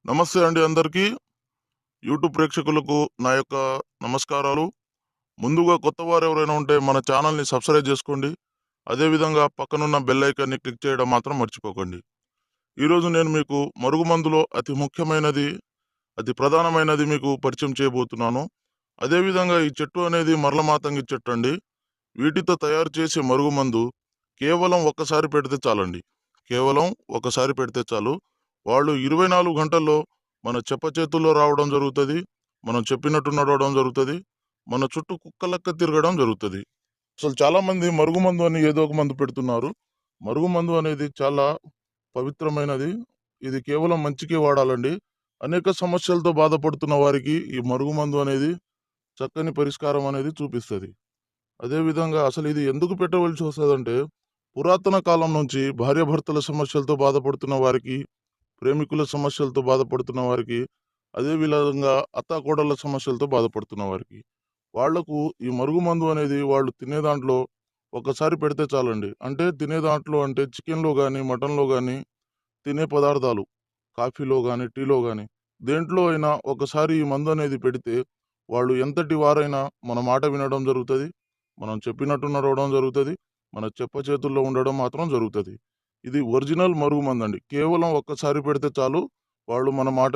నమస్తే అండి అందరికీ. యూట్యూబ్ ప్రేక్షకులకు నా యొక్క నమస్కారాలు. ముందుగా కొత్త వారు ఎవరైనా ఉంటే మన ఛానల్ని సబ్స్క్రైబ్ చేసుకోండి. అదేవిధంగా పక్కనున్న బెల్ ఐకాన్ని క్లిక్ చేయడం మాత్రం మర్చిపోకండి. ఈరోజు నేను మీకు మరుగుమందులో అతి ముఖ్యమైనది, అతి ప్రధానమైనది మీకు పరిచయం చేయబోతున్నాను. అదేవిధంగా ఈ చెట్టు అనేది మరలమాతంగి చెట్టు అండి. వీటితో తయారు చేసే మరుగుమందు కేవలం ఒక్కసారి పెడితే చాలండి. కేవలం ఒకసారి పెడితే చాలు. వాళ్ళు 24 గంటల్లో మన చేతుల్లో రావడం జరుగుతది. మనం చెప్పినట్టు నడవడం జరుగుతది. మన చుట్టూ కుక్కలెక్క తిరగడం జరుగుతది. అసలు చాలామంది మరుగుమందు అని ఏదో ఒక మందు పెడుతున్నారు. మరుగుమందు అనేది చాలా పవిత్రమైనది. ఇది కేవలం మంచికే వాడాలండి. అనేక సమస్యలతో బాధపడుతున్న వారికి ఈ మరుగుమందు అనేది చక్కని పరిష్కారం అనేది చూపిస్తది. అదేవిధంగా అసలు ఇది ఎందుకు పెట్టవలసి వస్తదంటే, పురాతన కాలం నుంచి భార్యాభర్తల సమస్యలతో బాధపడుతున్న వారికి, ప్రేమికుల సమస్యలతో బాధపడుతున్న వారికి, అదే విధంగా అత్తాకోడళ్ళ సమస్యలతో బాధపడుతున్న వారికి, వాళ్లకు ఈ మరుగుమందు అనేది వాళ్ళు తినే దాంట్లో ఒకసారి పెడితే చాలండి. అంటే తినే దాంట్లో అంటే చికెన్‌లో గానీ, మటన్‌లో గానీ, తినే పదార్థాలు, కాఫీలో గానీ, టీలో గానీ, దేంట్లో అయినా ఒకసారి ఈ మందు అనేది పెడితే వాళ్ళు ఎంతటి వారైనా మన మాట వినడం జరుగుతది. మనం చెప్పినట్టు నడవడం జరుగుతది. మన చేతుల్లో ఉండడం మాత్రం జరుగుతది. ఇది ఒరిజినల్ మరుగుమందండి. కేవలం ఒక్కసారి పెడితే చాలు. వాళ్ళు మన మాట